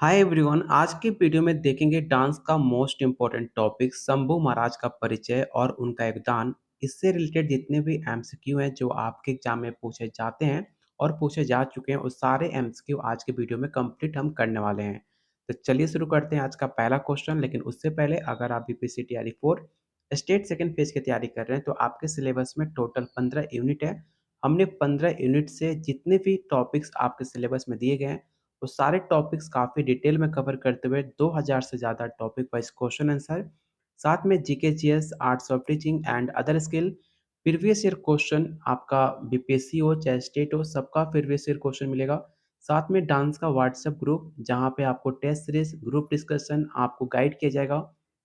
Hi everyone. आज की video में देखेंगे डांस का most important topic Shambhu Maharaj का परिचय और उनका योगदान। इससे रिलेटेड जितने भी एमसीक्यू हैं जो आपके एग्जाम में पूछे जाते हैं और पूछे जा चुके हैं, उस सारे एमसीक्यू आज के वीडियो में कंप्लीट हम करने वाले हैं। तो चलिए शुरू करते हैं आज का पहला क्वेश्चन। लेकिन उससे पहले अगर आप BPSC TRE 4 state second phase की तैयारी कर रहे हैं तो आपके सिलेबस में टोटल 15 यूनिट है। हमने 15 यूनिट से जितने भी टॉपिक्स आपके सिलेबस में दिए गए हैं वो सारे टॉपिक्स काफ़ी डिटेल में कवर करते हुए 2000 से ज़्यादा टॉपिक वाइज क्वेश्चन आंसर, साथ में GK GS, arts of teaching and other skill, previous year question आपका बीपीएससी हो चाहे स्टेट हो सबका प्रीवियस ईयर क्वेश्चन मिलेगा। साथ में डांस का व्हाट्सएप ग्रुप जहाँ पे आपको टेस्ट सीरीज ग्रुप डिस्कशन आपको गाइड किया जाएगा,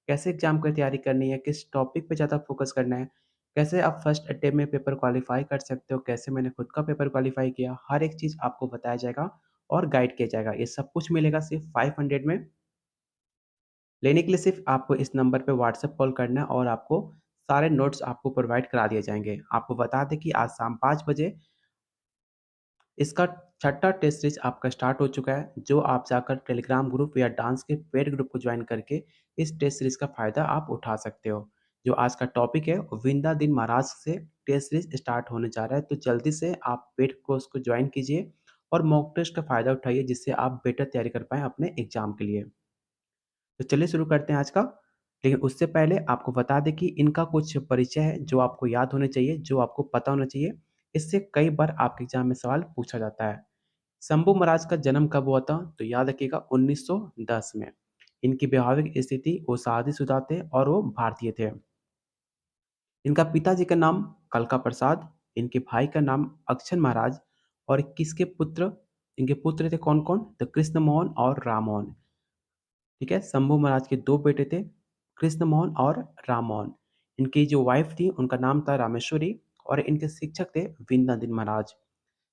कैसे एग्जाम की तैयारी करनी है, किस टॉपिक पे ज़्यादा फोकस करना है, कैसे आप फर्स्ट अटेम्प्ट में पेपर क्वालिफाई कर सकते हो, कैसे मैंने खुद का पेपर क्वालिफाई किया, हर एक चीज़ आपको बताया जाएगा और गाइड किया जाएगा। ये सब कुछ मिलेगा सिर्फ 500 में। लेने के लिए सिर्फ आपको इस नंबर पे व्हाट्सएप कॉल करना है और आपको सारे नोट्स आपको प्रोवाइड करा दिए जाएँगे। आपको बता दें कि आज शाम 5 बजे इसका छठा टेस्ट सीरीज आपका स्टार्ट हो चुका है, जो आप जाकर टेलीग्राम ग्रुप या डांस के पेड ग्रुप को ज्वाइन करके इस टेस्ट सीरीज का फ़ायदा आप उठा सकते हो। जो आज का टॉपिक है विंदा दिन महाराज से टेस्ट सीरीज स्टार्ट होने जा रहा है, तो जल्दी से आप पेड कोर्स को ज्वाइन कीजिए और मॉक टेस्ट का फ़ायदा उठाइए जिससे आप बेटर तैयारी कर पाएँ अपने एग्ज़ाम के लिए। तो चलिए शुरू करते हैं आज का। लेकिन उससे पहले आपको बता दें कि इनका कुछ परिचय है जो आपको याद होने चाहिए, जो आपको पता होना चाहिए। इससे कई बार आपके एग्ज़ाम में सवाल पूछा जाता है। शंभू महाराज का जन्म कब हुआ था? तो याद रखिएगा 1910 में। इनकी वैवाहिक स्थिति वो शादीशुदा थे और वो भारतीय थे। इनका पिताजी का नाम कलका प्रसाद, इनके भाई का नाम अक्षय महाराज और किसके पुत्र इनके पुत्र थे कौन-कौन? तो कृष्ण मोहन और राम मोहन। ठीक है, शंभू महाराज के 2 बेटे थे, कृष्ण मोहन और राम मोहन। इनकी जो वाइफ़ थी उनका नाम था रामेश्वरी और इनके शिक्षक थे विंदादिन महाराज।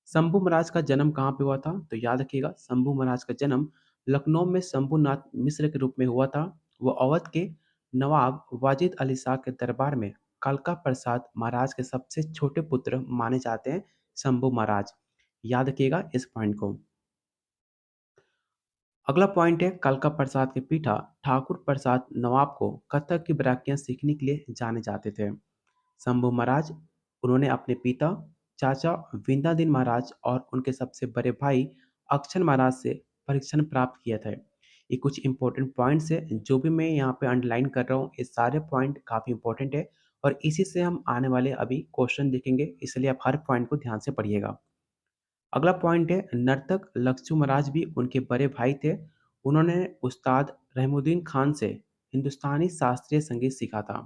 शंभू महाराज का जन्म कहाँ पे हुआ था? तो याद रखिएगा शंभू महाराज का जन्म लखनऊ में शंभूनाथ मिश्र के रूप में हुआ था। वो अवध के नवाब वाजिद अली शाह के दरबार में कालका प्रसाद महाराज के सबसे छोटे पुत्र माने जाते हैं शंभू महाराज। याद रखिएगा इस पॉइंट को। अगला पॉइंट है कालका प्रसाद के पिता ठाकुर प्रसाद नवाब को कथक की बारीकियां सीखने के लिए जाने जाते थे। शंभू महाराज उन्होंने अपने पिता, चाचा विंदादिन महाराज और उनके सबसे बड़े भाई अक्षर महाराज से परीक्षण प्राप्त किया था। ये कुछ इंपॉर्टेंट पॉइंट्स है जो भी मैं यहाँ पे अंडरलाइन कर रहा हूँ, ये सारे पॉइंट काफ़ी इंपॉर्टेंट है और इसी से हम आने वाले अभी क्वेश्चन देखेंगे, इसलिए आप हर पॉइंट को ध्यान से पढ़िएगा। अगला पॉइंट है नर्तक लक्ष्मू महाराज भी उनके बड़े भाई थे। उन्होंने उस्ताद रहमुद्दीन खान से हिंदुस्तानी शास्त्रीय संगीत सीखा था।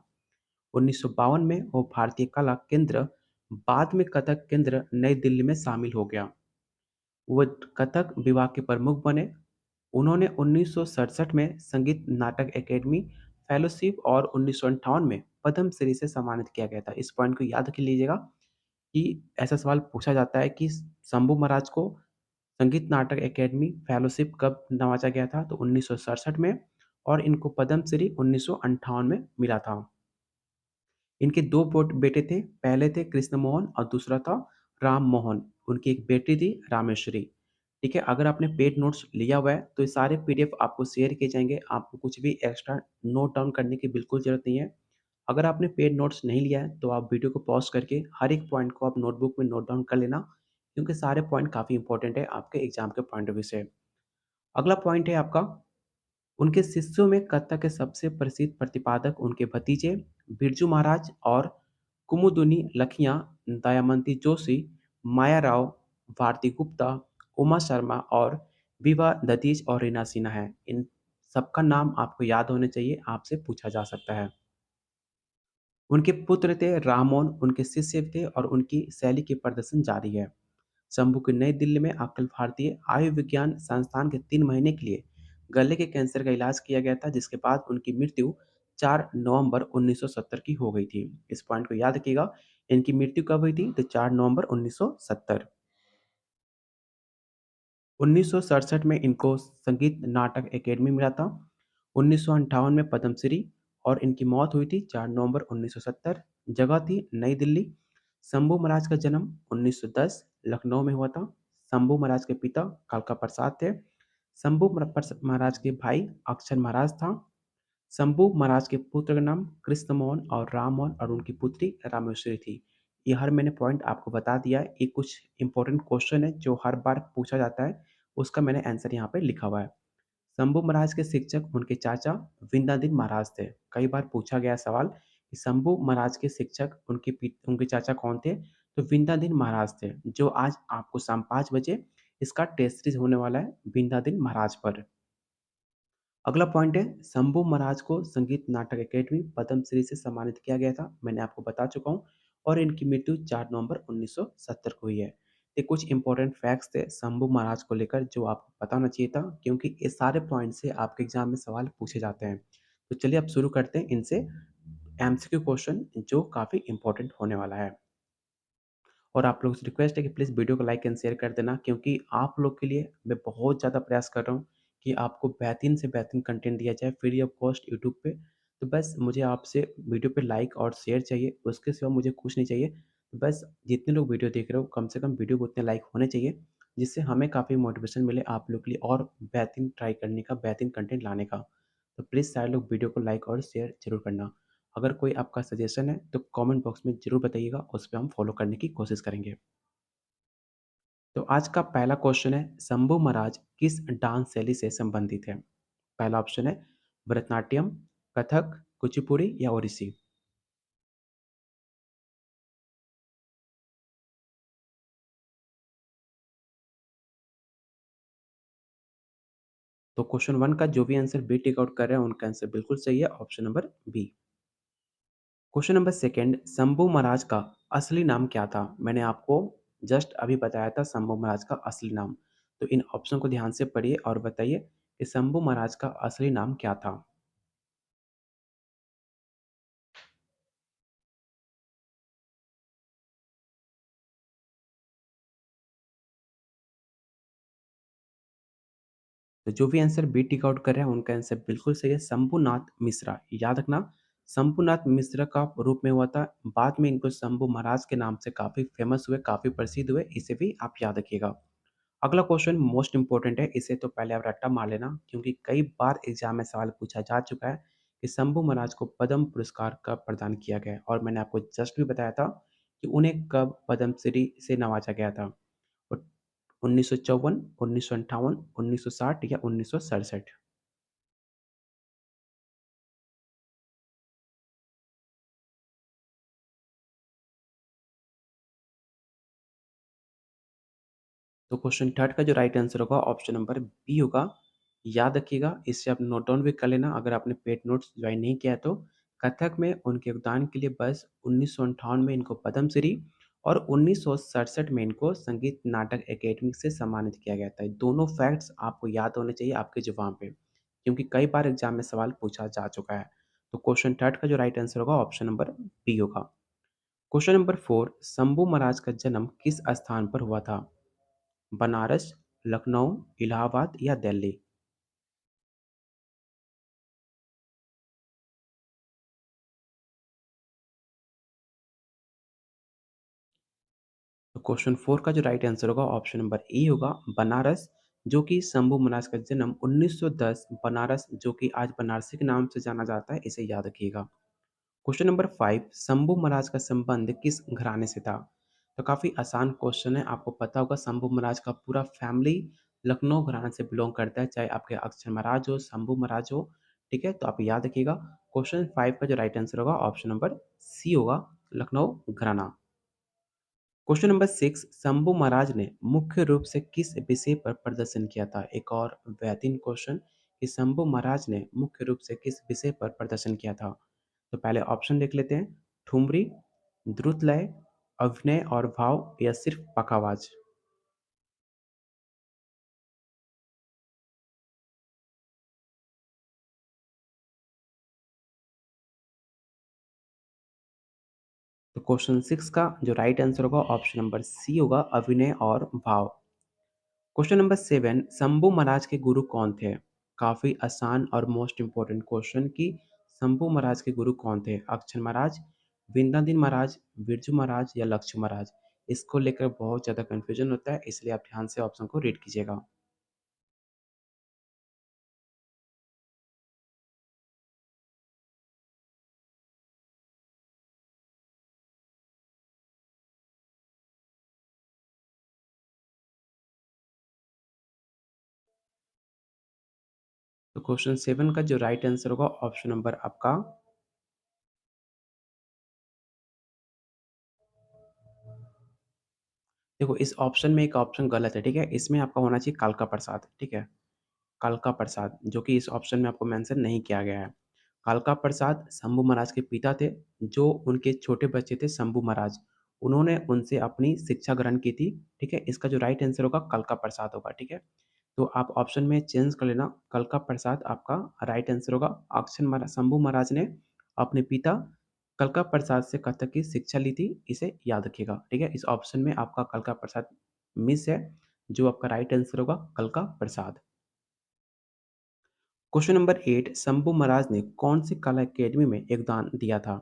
1952 में वो भारतीय कला केंद्र, बाद में कथक केंद्र नई दिल्ली में शामिल हो गया। वो कथक विभाग के प्रमुख बने। उन्होंने 1967 में संगीत नाटक एकेडमी फेलोशिप और 1958 में पद्मश्री से सम्मानित किया गया था। इस पॉइंट को याद रख लीजिएगा कि ऐसा सवाल पूछा जाता है कि शंभू महाराज को संगीत नाटक एकेडमी फेलोशिप कब नवाजा गया था? तो 1967 में और इनको पद्मश्री 1958 में मिला था। इनके 2 बेटे थे, पहले थे कृष्ण मोहन और दूसरा था राम मोहन। उनकी एक बेटी थी रामेश्वरी। ठीक है, अगर आपने पेड नोट्स लिया हुआ है तो ये सारे पीडीएफ आपको शेयर किए जाएँगे, आपको कुछ भी एक्स्ट्रा नोट डाउन करने की बिल्कुल ज़रूरत नहीं है। अगर आपने पेड नोट्स नहीं लिया है तो आप वीडियो को पॉज़ करके हर एक पॉइंट को आप नोटबुक में नोट डाउन कर लेना, क्योंकि सारे पॉइंट काफ़ी इंपॉर्टेंट है आपके एग्ज़ाम के पॉइंट ऑफ व्यू से। अगला पॉइंट है आपका, उनके शिष्यों में कथक के सबसे प्रसिद्ध प्रतिपादक उनके भतीजे बिरजू महाराज और कुमुदुनी लखियाँ, दयामती जोशी, माया राव, भारती गुप्ता, उमा शर्मा और विभा दधीच और रीना सिन्हा हैं। इन सबका नाम आपको याद होने चाहिए, आपसे पूछा जा सकता है। उनके पुत्र थे राममोहन, उनके शिष्य थे और उनकी शैली के प्रदर्शन जारी है। शंभू की नई दिल्ली में अखिल भारतीय आयुर्विज्ञान संस्थान के 3 महीने के लिए गले के कैंसर का इलाज किया गया था, जिसके बाद उनकी मृत्यु 4 नवंबर 1970 की हो गई थी। इस पॉइंट को याद रखिएगा, इनकी मृत्यु कब हुई थी? तो 4 नवंबर 1970। 1967 में इनको संगीत नाटक अकेडमी मिला था। 1958 में पद्मश्री और इनकी मौत हुई थी 4 नवंबर 1970। जगह थी नई दिल्ली। शंभू महाराज का जन्म 1910 लखनऊ में हुआ था। शंभू महाराज के पिता कालका प्रसाद थे। शंभू महाराज के भाई अक्षर महाराज था। शंभू महाराज के पुत्र का नाम कृष्णमोहन और राममोहन और उनकी पुत्री रामेश्वरी थी। ये हर मैंने पॉइंट आपको बता दिया है। ये कुछ इंपॉर्टेंट क्वेश्चन है जो हर बार पूछा जाता है, उसका मैंने आंसर यहाँ पे लिखा हुआ है। शंभू महाराज के शिक्षक उनके चाचा विंध्याधीन महाराज थे। कई बार पूछा गया सवाल कि शंभू महाराज के शिक्षक उनके चाचा कौन थे? तो विंध्याधीन महाराज थे, जो आज आपको शाम 5 बजे इसका टेस्ट सीरीज होने वाला है विंध्याधीन महाराज पर। अगला पॉइंट है, शंभू महाराज को संगीत नाटक अकेडमी पद्मश्री से सम्मानित किया गया था। मैंने आपको बता चुका हूँ। और इनकी मृत्यु 4 नवंबर 1970 को हुई है। ये कुछ इंपॉर्टेंट फैक्ट्स थे शंभू महाराज को लेकर जो आपको पता होना चाहिए था, क्योंकि ये सारे पॉइंट से आपके एग्जाम में सवाल पूछे जाते हैं। तो चलिए अब शुरू करते हैं इनसे एमसीक्यू क्वेश्चन जो काफ़ी इंपॉर्टेंट होने वाला है। और आप लोगों से रिक्वेस्ट है कि प्लीज़ वीडियो को लाइक एंड शेयर कर देना, क्योंकि आप लोग के लिए मैं बहुत ज़्यादा प्रयास कर रहा हूँ कि आपको बेहतरीन से बेहतरीन कंटेंट दिया जाए फ्री ऑफ कॉस्ट यूट्यूब पे। तो बस मुझे आपसे वीडियो पे लाइक और शेयर चाहिए, उसके सिवा मुझे कुछ नहीं चाहिए। तो बस जितने लोग वीडियो देख रहे हो कम से कम वीडियो को उतने लाइक होने चाहिए, जिससे हमें काफ़ी मोटिवेशन मिले आप लोग के लिए और बेहतरीन ट्राई करने का, बेहतरीन कंटेंट लाने का। तो प्लीज़ सारे लोग वीडियो को लाइक और शेयर ज़रूर करना। अगर कोई आपका सजेशन है तो कमेंट बॉक्स में ज़रूर बताइएगा, उस पे हम फॉलो करने की कोशिश करेंगे। तो आज का पहला क्वेश्चन है, शंभू महाराज किस डांस शैली से संबंधित है? पहला ऑप्शन है भरतनाट्यम, कथक, कुचिपुड़ी या ओडिसी। तो क्वेश्चन वन का जो भी आंसर बी टिक आउट कर रहे हैं उनका आंसर बिल्कुल सही है, option number B. Question number second, Shambhu Maharaj का असली नाम क्या था? मैंने आपको जस्ट अभी बताया था शंभू महाराज का असली नाम। तो इन ऑप्शन को ध्यान से पढ़िए और बताइए कि शंभू महाराज का असली नाम क्या था। तो जो भी आंसर बी टिक आउट कर रहे हैं उनका आंसर बिल्कुल सही है, शंभुनाथ मिश्रा। याद रखना, शंभुनाथ मिश्रा का रूप में हुआ था। बाद में इनको शंभू महाराज के नाम से काफ़ी फेमस हुए, काफ़ी प्रसिद्ध हुए, इसे भी आप याद रखिएगा। अगला क्वेश्चन मोस्ट इंपॉर्टेंट है, इसे तो पहले आप रट्टा मार लेना, क्योंकि कई बार एग्जाम में सवाल पूछा जा चुका है कि शंभू महाराज को पद्म पुरस्कार कब प्रदान किया गया है। और मैंने आपको जस्ट भी बताया था कि उन्हें कब पद्मश्री से नवाजा गया था। 1954, 1958, 1960 या 1967। तो क्वेश्चन थर्ड का जो राइट आंसर होगा ऑप्शन नंबर बी होगा। याद रखिएगा, इससे आप नोट डाउन भी कर लेना अगर आपने पेड नोट्स ज्वाइन नहीं किया है तो। कथक में उनके योगदान के लिए बस 1958 में इनको पद्मश्री और 1967 में इनको संगीत नाटक एकेडमी से सम्मानित किया गया था। ये दोनों फैक्ट्स आपको याद होने चाहिए आपके जुबान पे, क्योंकि कई बार एग्जाम में सवाल पूछा जा चुका है। तो क्वेश्चन थर्ड का जो राइट आंसर होगा ऑप्शन नंबर बी होगा। Question number four, Shambhu Maharaj का जन्म किस स्थान पर हुआ था? बनारस, लखनऊ, इलाहाबाद या दिल्ली? तो क्वेश्चन 4 का जो राइट आंसर होगा ऑप्शन नंबर ए होगा, बनारस, जो कि शंभू महाराज का जन्म 1910 बनारस, जो कि आज बनारसी के नाम से जाना जाता है, इसे याद रखिएगा। क्वेश्चन नंबर 5, शंभू महाराज का संबंध किस घराने से था? तो काफ़ी आसान क्वेश्चन है, आपको पता होगा शंभू महाराज का पूरा फैमिली लखनऊ घराने से बिलोंग करता है, चाहे आपके अक्षर महाराज हो, शंभू महाराज हो, ठीक है? तो आप याद रखिएगा। क्वेश्चन 5 का जो राइट आंसर होगा ऑप्शन नंबर सी होगा, लखनऊ घराना। क्वेश्चन नंबर 6, शंभू महाराज ने मुख्य रूप से किस विषय पर प्रदर्शन किया था? एक और बेहतरीन क्वेश्चन कि शंभू महाराज ने मुख्य रूप से किस विषय पर प्रदर्शन किया था? तो पहले ऑप्शन देख लेते हैं, ठुमरी, द्रुत लय, अभिनय और भाव या सिर्फ पखावाज। तो क्वेश्चन 6 का जो राइट आंसर होगा ऑप्शन नंबर सी होगा, अभिनय और भाव। क्वेश्चन नंबर 7, शंभू महाराज के गुरु कौन थे? काफ़ी आसान और मोस्ट इम्पोर्टेंट क्वेश्चन कि शंभू महाराज के गुरु कौन थे? अक्षर महाराज, विद्याधीन महाराज, बिरजू महाराज या लक्ष्य महाराज? इसको लेकर बहुत ज़्यादा कन्फ्यूजन होता है, इसलिए आप ध्यान से ऑप्शन को रीड कीजिएगा। तो क्वेश्चन 7 का जो राइट आंसर होगा ऑप्शन नंबर आपका, देखो इस ऑप्शन में एक ऑप्शन गलत है, ठीक है? इसमें आपका होना चाहिए कालका प्रसाद, ठीक है? कालका प्रसाद, जो कि इस ऑप्शन में आपको मेंशन नहीं किया गया है। कालका प्रसाद शंभू महाराज के पिता थे, जो उनके छोटे बच्चे थे शंभू महाराज, उन्होंने उनसे अपनी शिक्षा ग्रहण की थी, ठीक है? इसका जो राइट आंसर होगा कालका प्रसाद होगा, ठीक है? तो आप ऑप्शन में चेंज कर लेना, कलका प्रसाद आपका राइट आंसर होगा। अक्षय महाराज शंभू महाराज ने अपने पिता कलका प्रसाद से कथक की शिक्षा ली थी, इसे याद रखिएगा, ठीक है? इस ऑप्शन में आपका कलका प्रसाद मिस है, जो आपका राइट आंसर होगा कलका प्रसाद। क्वेश्चन नंबर 8, शंभू महाराज ने कौन सी कला अकेडमी में योगदान दिया था?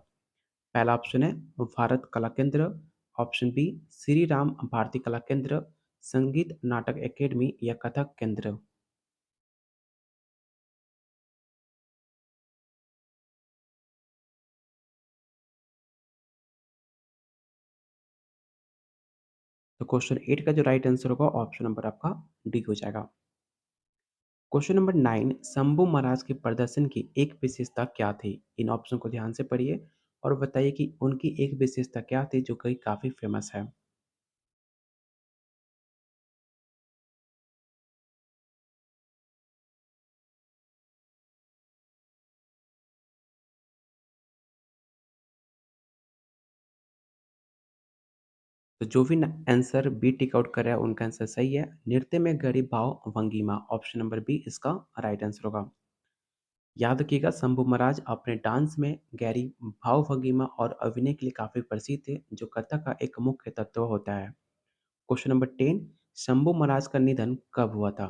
पहला ऑप्शन है भारत कला केंद्र, ऑप्शन बी श्री राम भारती कला केंद्र, संगीत नाटक अकेडमी या कथक केंद्र। तो क्वेश्चन 8 का जो राइट आंसर होगा ऑप्शन नंबर आपका डी हो जाएगा। क्वेश्चन नंबर 9, शंभू महाराज के प्रदर्शन की एक विशेषता क्या थी? इन ऑप्शन को ध्यान से पढ़िए और बताइए कि उनकी एक विशेषता क्या थी जो कि काफ़ी फेमस है। तो जो भी आंसर बी टिक आउट कर रहा है उनका आंसर सही है। नृत्य में गहरी भाव भंगिमा, ऑप्शन नंबर बी इसका राइट आंसर होगा। याद रखिएगा शंभू महाराज अपने डांस में गहरी भाव भंगिमा और अभिनय के लिए काफ़ी प्रसिद्ध थे, जो कथक का एक मुख्य तत्व होता है। क्वेश्चन नंबर 10, शंभू महाराज का निधन कब हुआ था?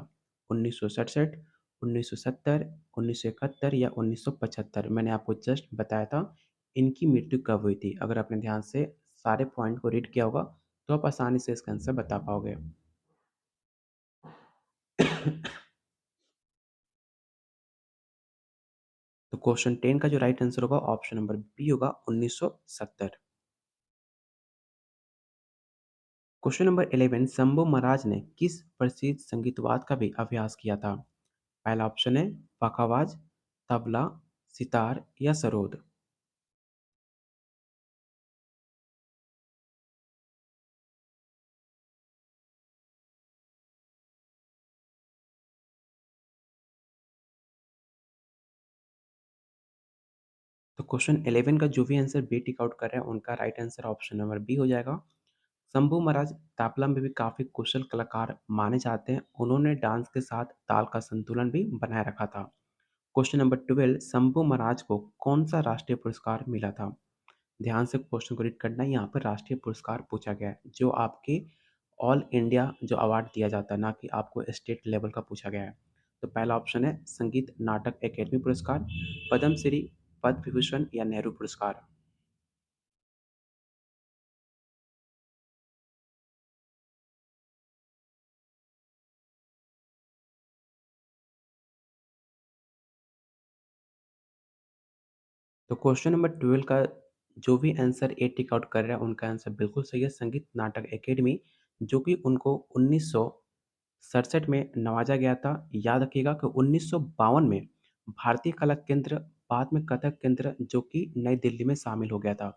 1967, 1970, 1971 या 1975? मैंने आपको जस्ट बताया था इनकी मृत्यु कब हुई थी। अगर आपने ध्यान से सारे पॉइंट को रीड किया होगा तो आप आसानी से इसका आंसर बता पाओगे। तो क्वेश्चन 10 का जो राइट आंसर होगा ऑप्शन नंबर बी होगा 1970। क्वेश्चन नंबर 11, शंभू महाराज ने किस प्रसिद्ध संगीतवाद का भी अभ्यास किया था? पहला ऑप्शन है पखावाज, तबला, सितार या सरोद। तो क्वेश्चन 11 का जो भी आंसर बी टिक आउट कर रहे हैं उनका right answer option number B हो जाएगा। शंभू महाराज तबला में भी काफी कुशल कलाकार माने जाते हैं, उन्होंने डांस के साथ ताल का संतुलन भी बनाए रखा था। क्वेश्चन नंबर 12, शंभू महाराज को कौन सा राष्ट्रीय पुरस्कार मिला था? ध्यान से क्वेश्चन को रीड करना है, यहाँ पर राष्ट्रीय पुरस्कार पूछा गया है, जो आपके ऑल इंडिया जो अवार्ड दिया जाता है, ना कि आपको स्टेट लेवल का पूछा गया है। तो पहला ऑप्शन है संगीत नाटक अकेडमी पुरस्कार, पद्मश्री, पद्म विभूषण या नेहरू पुरस्कार। तो क्वेश्चन नंबर 12 का जो भी आंसर ए टिक आउट कर रहा है उनका आंसर बिल्कुल सही है, संगीत नाटक एकेडमी, जो कि उनको 1967 में नवाजा गया था। याद रखिएगा कि 1952 में भारतीय कला केंद्र, बाद में कथक केंद्र, जो कि नई दिल्ली में शामिल हो गया था।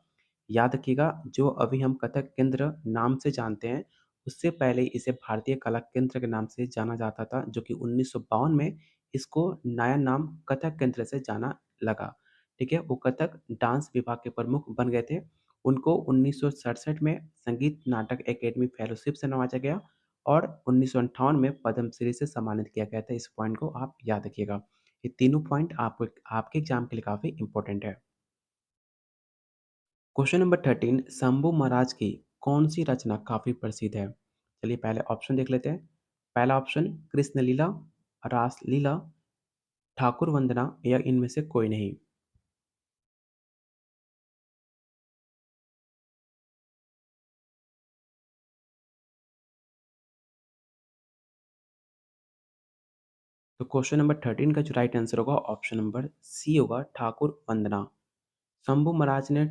याद रखिएगा जो अभी हम कथक केंद्र नाम से जानते हैं, उससे पहले इसे भारतीय कला केंद्र के नाम से जाना जाता था, जो कि 1952 में इसको नया नाम कथक केंद्र से जाना लगा। ठीक है? वो कथक डांस विभाग के प्रमुख बन गए थे। उनको 1967 में संगीत नाटक अकेडमी फेलोशिप से नवाजा गया और 1958 में पद्मश्री से सम्मानित किया गया था। इस पॉइंट को आप याद रखिएगा। ये तीनों पॉइंट आपको आपके एग्जाम के लिए काफ़ी इंपॉर्टेंट है। क्वेश्चन नंबर 13, शंभू महाराज की कौन सी रचना काफ़ी प्रसिद्ध है? चलिए पहले ऑप्शन देख लेते हैं। पहला ऑप्शन कृष्ण लीला, रास लीला, ठाकुर वंदना या इनमें से कोई नहीं। तो क्वेश्चन नंबर 13 का जो राइट आंसर होगा ऑप्शन नंबर सी होगा, ठाकुर वंदना। शंभू महाराज ने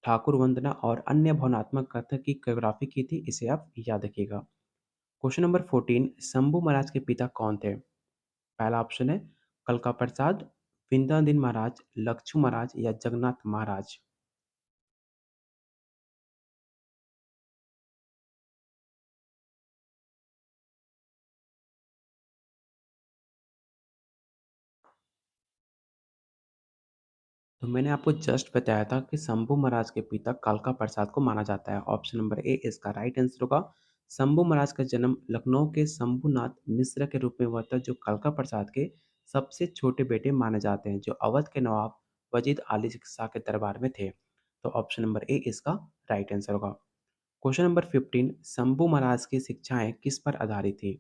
ठाकुर वंदना और अन्य भावनात्मक कथक की कोरियोग्राफी की थी, इसे आप याद रखिएगा। क्वेश्चन नंबर 14, शंभू महाराज के पिता कौन थे? पहला ऑप्शन है कलका प्रसाद, विद्याधीन महाराज, लक्ष्मू महाराज या जगन्नाथ महाराज? तो मैंने आपको जस्ट बताया था कि शंभू महाराज के पिता कालका प्रसाद को माना जाता है। ऑप्शन नंबर ए इसका राइट आंसर होगा। शंभू महाराज का जन्म लखनऊ के शंभूनाथ मिश्र के रूप में हुआ था, जो कालका प्रसाद के सबसे छोटे बेटे माने जाते हैं, जो अवध के नवाब वजीद अली शाह के दरबार में थे। तो ऑप्शन नंबर ए इसका राइट आंसर होगा। क्वेश्चन नंबर 15, शंभू महाराज की शिक्षाएं किस पर आधारित थी?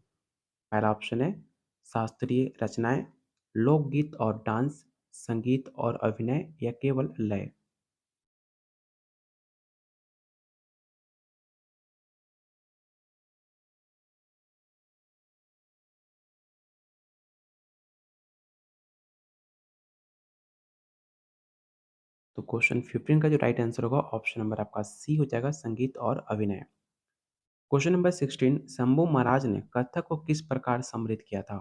पहला ऑप्शन है शास्त्रीय रचनाएं, लोकगीत और डांस, संगीत और अभिनय या केवल लय। तो क्वेश्चन 15 का जो राइट आंसर होगा ऑप्शन नंबर आपका सी हो जाएगा, संगीत और अभिनय। क्वेश्चन नंबर 16, शंभू महाराज ने कथक को किस प्रकार समृद्ध किया था?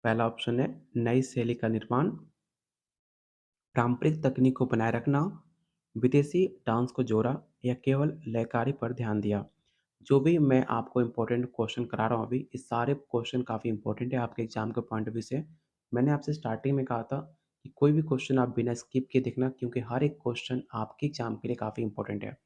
पहला ऑप्शन है नई शैली का निर्माण, पारंपरिक तकनीक को बनाए रखना, विदेशी डांस को जोड़ा या केवल लयकारी पर ध्यान दिया। जो भी मैं आपको इम्पोर्टेंट क्वेश्चन करा रहा हूँ अभी, ये सारे क्वेश्चन काफ़ी इंपॉर्टेंट है आपके एग्जाम के पॉइंट ऑफ व्यू से। मैंने आपसे स्टार्टिंग में कहा था कि कोई भी क्वेश्चन आप बिना स्किप किए देखना, क्योंकि हर एक क्वेश्चन आपके एग्जाम के लिए काफ़ी इंपॉर्टेंट है।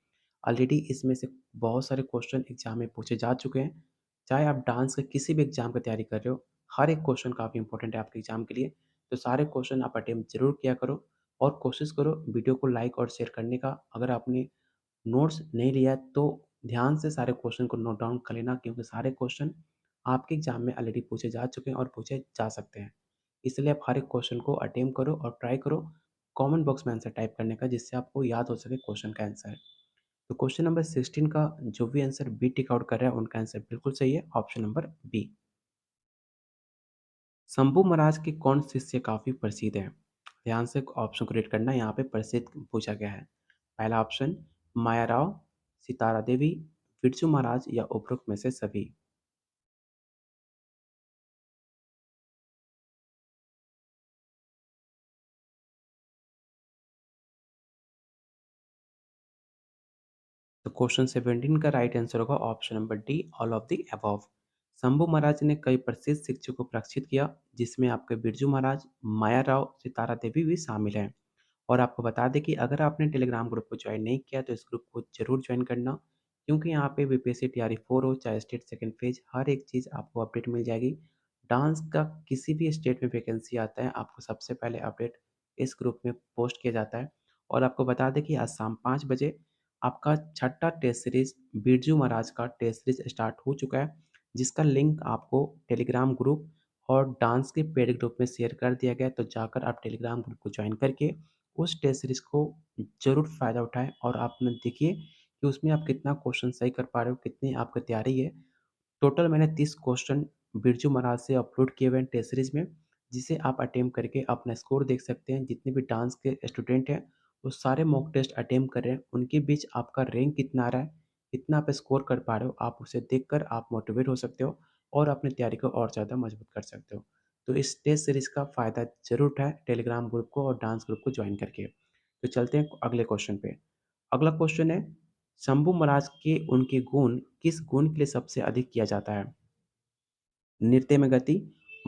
ऑलरेडी इसमें से बहुत सारे क्वेश्चन एग्जाम में पूछे जा चुके हैं। चाहे आप डांस के किसी भी एग्जाम की तैयारी कर रहे हो, हर एक क्वेश्चन काफ़ी इंपॉर्टेंट है आपके एग्जाम के लिए। तो सारे क्वेश्चन आप अटेम्प्ट जरूर किया करो और कोशिश करो वीडियो को लाइक और शेयर करने का। अगर आपने नोट्स नहीं लिया है तो ध्यान से सारे क्वेश्चन को नोट डाउन कर लेना, क्योंकि सारे क्वेश्चन आपके एग्जाम में ऑलरेडी पूछे जा चुके हैं और पूछे जा सकते हैं। इसलिए आप हर एक क्वेश्चन को अटेम्प्ट करो और ट्राई करो कमेंट बॉक्स में आंसर टाइप करने का, जिससे आपको याद हो सके क्वेश्चन का आंसर। तो क्वेश्चन नंबर 16 का जो भी आंसर बी टिक आउट कर रहा है उनका आंसर बिल्कुल सही है, option number B. Shambhu Maharaj के कौन शिष्य काफ़ी प्रसिद्ध हैं? ध्यान से ऑप्शन को रीड करना, यहाँ पे प्रसिद्ध पूछा गया है। पहला ऑप्शन माया राव, सितारा देवी, बिरजू महाराज या उपरोक्त में से सभी। तो क्वेश्चन 17 का राइट आंसर होगा option number D, all of the above. Shambhu Maharaj ने कई प्रसिद्ध शिक्षकों को प्रशिक्षित किया, जिसमें आपके बिरजू महाराज, माया राव, सितारा देवी भी शामिल हैं। और आपको बता दें कि अगर आपने टेलीग्राम ग्रुप को ज्वाइन नहीं किया तो इस ग्रुप को जरूर ज्वाइन करना, क्योंकि यहाँ पे बीपीएससी टीआरई 4 हो चाहे स्टेट सेकंड फेज, हर एक चीज़ आपको अपडेट मिल जाएगी। डांस का किसी भी स्टेट में वैकेंसी आता है, आपको सबसे पहले अपडेट इस ग्रुप में पोस्ट किया जाता है। और आपको बता दें कि आज शाम 5 बजे आपका छठा टेस्ट सीरीज बिरजू महाराज का टेस्ट सीरीज स्टार्ट हो चुका है, जिसका लिंक आपको टेलीग्राम ग्रुप और डांस के पेड ग्रुप में शेयर कर दिया गया है। तो जाकर आप टेलीग्राम ग्रुप को ज्वाइन करके उस टेस्ट सीरीज को ज़रूर फ़ायदा उठाएँ और आप न देखिए कि उसमें आप कितना क्वेश्चन सही कर पा रहे हो, कितनी आपकी तैयारी है। टोटल मैंने 30 क्वेश्चन बिरजू महाराज से अपलोड किए हुए हैं टेस्ट सीरीज में, जिसे आप अटेम्प्ट करके अपना स्कोर देख सकते हैं। जितने भी डांस के स्टूडेंट हैं, वो सारे मॉक टेस्ट अटेम्प्ट कर रहे हैं। उनके बीच आपका रैंक कितना आ रहा है, कितना आप स्कोर कर पा रहे हो, आप उसे देखकर आप मोटिवेट हो सकते हो और अपनी तैयारी को और ज़्यादा मजबूत कर सकते हो। तो इस टेस्ट सीरीज का फ़ायदा ज़रूर उठाएँ टेलीग्राम ग्रुप को और डांस ग्रुप को ज्वाइन करके। तो चलते हैं अगले क्वेश्चन पे। अगला क्वेश्चन है, शंभू महाराज के उनके गुण किस गुण के लिए सबसे अधिक किया जाता है? नृत्य में गति,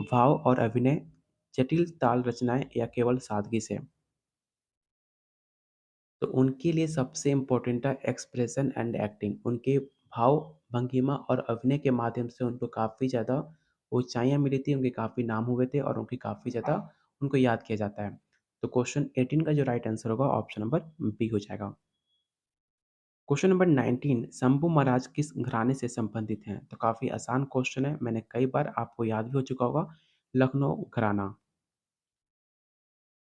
भाव और अभिनय, जटिल ताल रचनाएँ या केवल सादगी से? तो उनके लिए सबसे इम्पोर्टेंट है एक्सप्रेशन एंड एक्टिंग। उनके भाव, भंगिमा और अभिनय के माध्यम से उनको काफ़ी ज़्यादा ऊँचाइयाँ मिली थी, उनके काफ़ी नाम हुए थे और उनकी काफ़ी ज़्यादा उनको याद किया जाता है। तो क्वेश्चन 18 का जो राइट आंसर होगा ऑप्शन नंबर बी हो जाएगा। क्वेश्चन नंबर 19, शंभू महाराज किस घराने से संबंधित हैं? तो काफ़ी आसान क्वेश्चन है, मैंने कई बार आपको याद भी हो चुका होगा, लखनऊ घराना।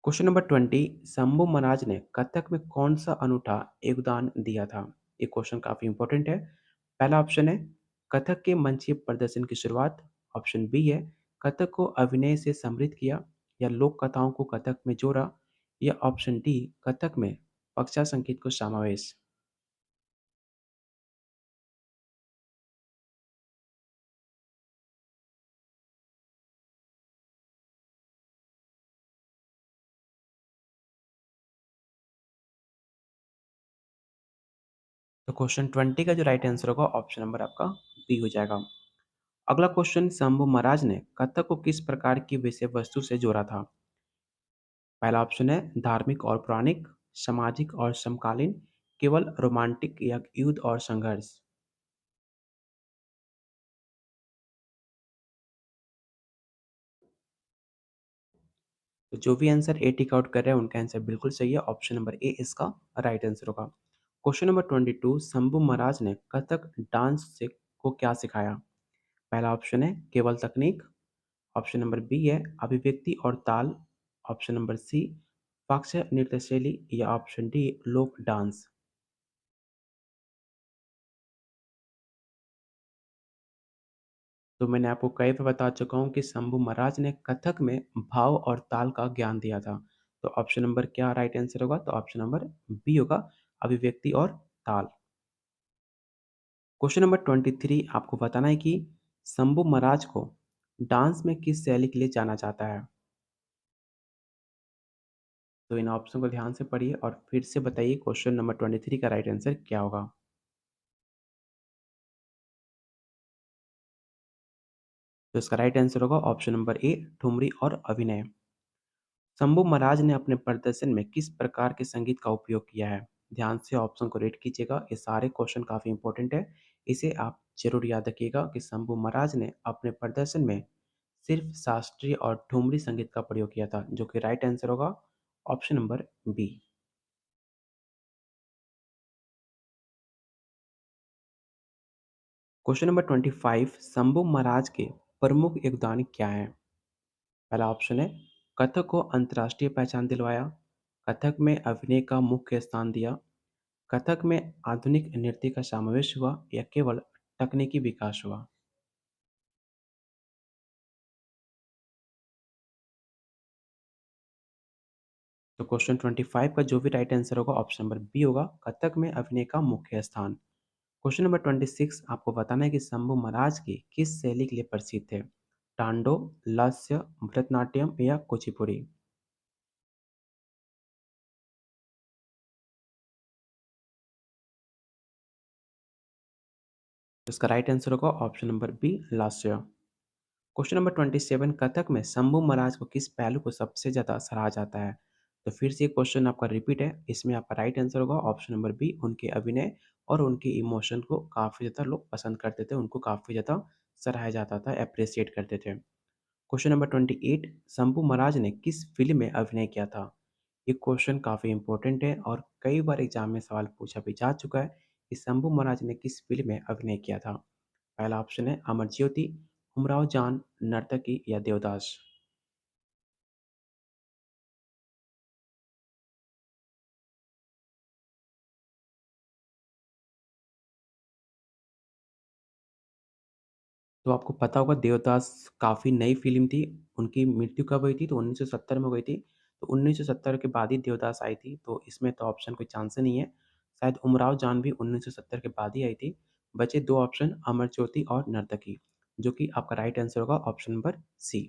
क्वेश्चन नंबर 20, शंभू महाराज ने कथक में कौन सा अनूठा योगदान दिया था? ये क्वेश्चन काफ़ी इंपॉर्टेंट है। पहला ऑप्शन है कथक के मंचीय प्रदर्शन की शुरुआत, ऑप्शन बी है कथक को अभिनय से समृद्ध किया या लोक कथाओं को कथक में जोड़ा, या ऑप्शन डी कथक में पक्षा संगीत को समावेश। तो क्वेश्चन 20 का जो राइट आंसर होगा ऑप्शन नंबर आपका बी हो जाएगा। अगला क्वेश्चन, शंभू महाराज ने कथक को किस प्रकार की विषय वस्तु से जोड़ा था? पहला ऑप्शन है धार्मिक और पौराणिक, सामाजिक और समकालीन, केवल रोमांटिक या युद्ध और संघर्ष। तो जो भी आंसर ए टिक आउट कर रहे हैं उनका आंसर बिल्कुल सही है। ऑप्शन नंबर ए इसका राइट आंसर होगा। क्वेश्चन नंबर 22, शंभू महाराज ने कथक डांस से को क्या सिखाया? पहला ऑप्शन है केवल तकनीक, ऑप्शन नंबर बी है अभिव्यक्ति और ताल, ऑप्शन नंबर सी फाक्स्य नृत्य शैली या ऑप्शन डी लोक डांस। तो मैंने आपको कई बार बता चुका हूँ कि शंभू महाराज ने कथक में भाव और ताल का ज्ञान दिया था। तो ऑप्शन नंबर क्या राइट आंसर होगा? तो ऑप्शन नंबर बी होगा अभिव्यक्ति और ताल। क्वेश्चन नंबर 23 आपको बताना है कि शंभू महाराज को डांस में किस शैली के लिए जाना जाता है? तो इन ऑप्शन को ध्यान से पढ़िए और फिर से बताइए क्वेश्चन नंबर 23 का राइट आंसर क्या होगा? तो इसका राइट आंसर होगा ऑप्शन नंबर ए ठुमरी और अभिनय। शंभू महाराज ने अपने प्रदर्शन में किस प्रकार के संगीत का उपयोग किया है? ध्यान से ऑप्शन को रीड कीजिएगा, ये सारे क्वेश्चन काफ़ी इंपॉर्टेंट है। इसे आप जरूर याद रखिएगा कि शंभू महाराज ने अपने प्रदर्शन में सिर्फ शास्त्रीय और ठुमरी संगीत का प्रयोग किया था, जो कि राइट आंसर होगा option number B. Question number 25, Shambhu Maharaj के प्रमुख योगदान क्या है? पहला ऑप्शन है कथक को अंतर्राष्ट्रीय पहचान दिलवाया, कथक में अभिनय का मुख्य स्थान दिया, कथक में आधुनिक नृत्य का समावेश हुआ या केवल तकनीकी विकास हुआ। तो क्वेश्चन 25 का जो भी राइट आंसर होगा ऑप्शन नंबर बी होगा कथक में अभिनय का मुख्य स्थान। क्वेश्चन नंबर 26 आपको बताना है कि शंभू महाराज की किस शैली के लिए प्रसिद्ध थे? टांडो, लास्य, भरतनाट्यम या कुचिपुड़ी। इसका राइट आंसर होगा ऑप्शन नंबर बी लास्य। क्वेश्चन नंबर 27, कथक में शंभू महाराज को किस पहलू को सबसे ज़्यादा सराहा जाता है? तो फिर से क्वेश्चन आपका रिपीट है, इसमें आपका राइट आंसर होगा ऑप्शन नंबर बी उनके अभिनय और उनके इमोशन को काफ़ी ज़्यादा लोग पसंद करते थे, उनको काफ़ी ज़्यादा सराहा जाता था, अप्रिसिएट करते थे। क्वेश्चन नंबर 28, शंभू महाराज ने किस फिल्म में अभिनय किया था? ये क्वेश्चन काफ़ी इंपॉर्टेंट है और कई बार एग्जाम में सवाल पूछा भी जा चुका है कि शंभू महाराज ने किस फिल्म में अभिनय किया था। पहला ऑप्शन है अमर ज्योति, उमराव जान, नर्तकी या देवदास। तो आपको पता होगा देवदास काफ़ी नई फ़िल्म थी, उनकी मृत्यु कब हुई थी? तो 1970 में हुई थी। तो 1970 के बाद ही देवदास आई थी, तो इसमें तो ऑप्शन कोई चांस ही नहीं है। शायद उमराव जान भी 1970 के बाद ही आई थी। बचे 2 ऑप्शन अमर ज्योति और नर्तकी, जो कि आपका राइट आंसर होगा ऑप्शन नंबर सी।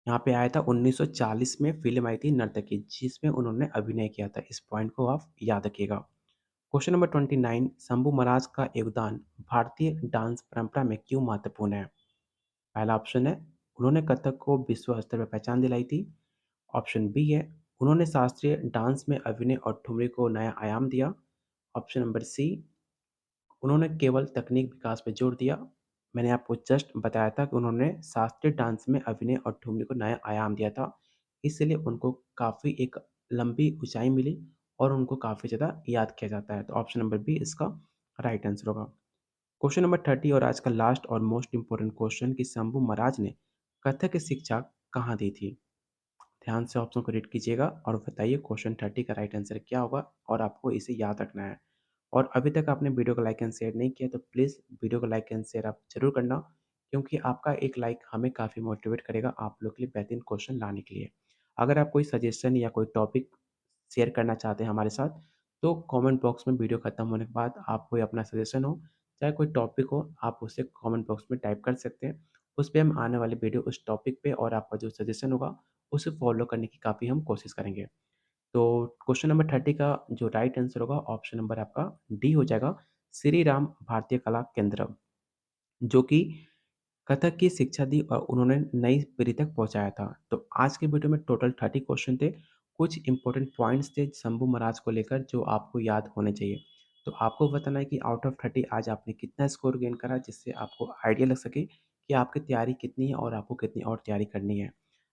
यहाँ पे आया था 1940 में फ़िल्म आई थी नर्तकी, जिसमें उन्होंने अभिनय किया था। इस पॉइंट को आप याद रखिएगा। क्वेश्चन नंबर 29, शंभू महाराज का योगदान भारतीय डांस परंपरा में क्यों महत्वपूर्ण है? पहला ऑप्शन है उन्होंने कथक को विश्व स्तर पर पहचान दिलाई थी, ऑप्शन बी है उन्होंने शास्त्रीय डांस में अभिनय और ठुमरी को नया आयाम दिया, ऑप्शन नंबर सी उन्होंने केवल तकनीक विकास पर जोर दिया। मैंने आपको जस्ट बताया था कि उन्होंने शास्त्रीय डांस में अभिनय और ठुमरी को नया आयाम दिया था, इसलिए उनको काफ़ी एक लंबी ऊंचाई मिली और उनको काफ़ी ज़्यादा याद किया जाता है। तो ऑप्शन नंबर बी इसका राइट आंसर होगा। क्वेश्चन नंबर 30 और आज का लास्ट और मोस्ट इंपॉर्टेंट क्वेश्चन कि शंभू महाराज ने कथक की शिक्षा कहाँ दी थी? ध्यान से ऑप्शन को रीड कीजिएगा और बताइए क्वेश्चन 30 का राइट आंसर क्या होगा और आपको इसे याद रखना है। और अभी तक आपने वीडियो को लाइक एंड शेयर नहीं किया तो प्लीज़ वीडियो को लाइक एंड शेयर आप ज़रूर करना, क्योंकि आपका एक लाइक हमें काफ़ी मोटिवेट करेगा आप लोग के लिए बेहतरीन क्वेश्चन लाने के लिए। अगर आप कोई सजेशन या कोई टॉपिक शेयर करना चाहते हैं हमारे साथ, तो कमेंट बॉक्स में वीडियो खत्म होने के बाद आप कोई अपना सजेशन हो, चाहे कोई टॉपिक हो, आप उसे कमेंट बॉक्स में टाइप कर सकते हैं। उस पे हम आने वाली वीडियो उस टॉपिक पे और आपका जो सजेशन होगा, उसे फॉलो करने की काफ़ी हम कोशिश करेंगे। तो क्वेश्चन नंबर 30 का जो राइट आंसर होगा ऑप्शन नंबर आपका डी हो जाएगा, श्री राम भारतीय कला केंद्र, जो कि कथक की शिक्षा दी और उन्होंने नई पीढ़ी तक पहुँचाया था। तो आज के वीडियो में टोटल 30 क्वेश्चन थे। कुछ इंपॉर्टेंट पॉइंट्स थे शंभू महाराज को लेकर जो आपको याद होने चाहिए। तो आपको बताना है कि आउट ऑफ 30 आज आपने कितना स्कोर गेन करा, जिससे आपको आइडिया लग सके कि आपकी तैयारी कितनी है और आपको कितनी और तैयारी करनी है।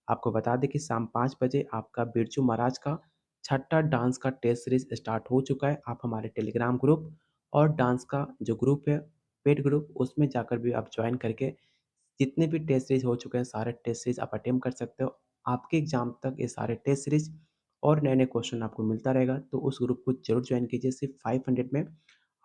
आपको बता दें कि शाम 5 बजे आपका बिरजू महाराज का छठा डांस का टेस्ट सीरीज स्टार्ट हो चुका है। आप हमारे टेलीग्राम ग्रुप और डांस का जो ग्रुप है, पेड ग्रुप, उसमें जाकर भी आप ज्वाइन करके जितने भी टेस्ट सीरीज़ हो चुके हैं, सारे टेस्ट सीरीज़ आप अटेम्प्ट कर सकते हो। आपके एग्ज़ाम तक ये सारे टेस्ट सीरीज़ और नए-नए क्वेश्चन आपको मिलता रहेगा, तो उस ग्रुप को ज़रूर जॉइन कीजिए। सिर्फ़ 500 में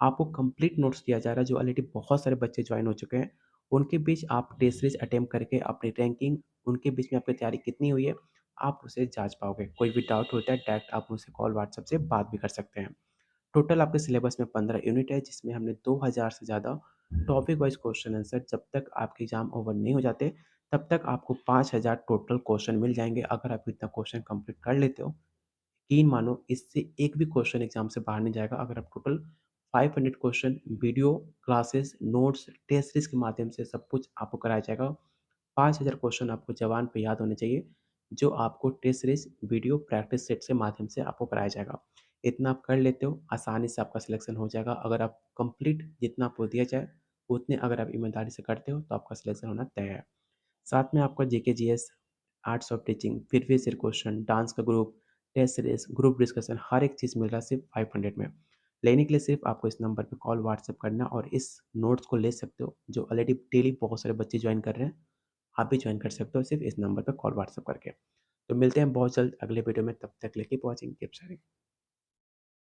आपको कंप्लीट नोट्स दिया जा रहा है, जो ऑलरेडी बहुत सारे बच्चे जॉइन हो चुके हैं। उनके बीच आप टेस्ट सीरीज़ अटेम्प्ट करके अपनी रैंकिंग, उनके बीच में आपकी तैयारी कितनी हुई है, आप उसे जाँच पाओगे। कोई भी डाउट होता है, डायरेक्ट आप मुझसे कॉल, व्हाट्सएप से बात भी कर सकते हैं। टोटल आपके सिलेबस में 15 यूनिट है, जिसमें हमने 2000 से ज़्यादा टॉपिक वाइज़ क्वेश्चन आंसर, जब तक आपके एग्ज़ाम ओवर नहीं हो जाते, तब तक आपको 5000 टोटल क्वेश्चन मिल जाएँगे। अगर आप इतना क्वेश्चन कंप्लीट कर लेते हो, यकीन मानो इससे एक भी क्वेश्चन एग्ज़ाम से बाहर नहीं जाएगा। अगर आप total 500 question video, classes, notes, test series के माध्यम से सब कुछ आपको कराया जाएगा। 5000 क्वेश्चन आपको ज़बान पे याद होने चाहिए, जो आपको test series, video, practice set से माध्यम से आपको कराया जाएगा। इतना आप कर लेते हो, आसानी से आपका सिलेक्शन हो जाएगा। अगर आप कंप्लीट जितना आपको दिया जाए, उतने अगर आप ईमानदारी से करते हो, तो आपका सिलेक्शन होना तय है। साथ में आपका GK, GS, arts of teaching, previous year question, dance का group, test series, group discussion, हर एक चीज़ मिल रहा है सिर्फ़ 500 में। लेने के लिए सिर्फ़ आपको इस नंबर पे कॉल, व्हाट्सएप करना और इस नोट्स को ले सकते हो, जो ऑलरेडी डेली बहुत सारे बच्चे जॉइन कर रहे हैं। आप भी जॉइन कर सकते हो सिर्फ़ इस नंबर पे कॉल, व्हाट्सएप करके। तो मिलते हैं बहुत जल्द अगले वीडियो में, तब तक के लिए कीप वॉचिंग, कीप शेयरिंग।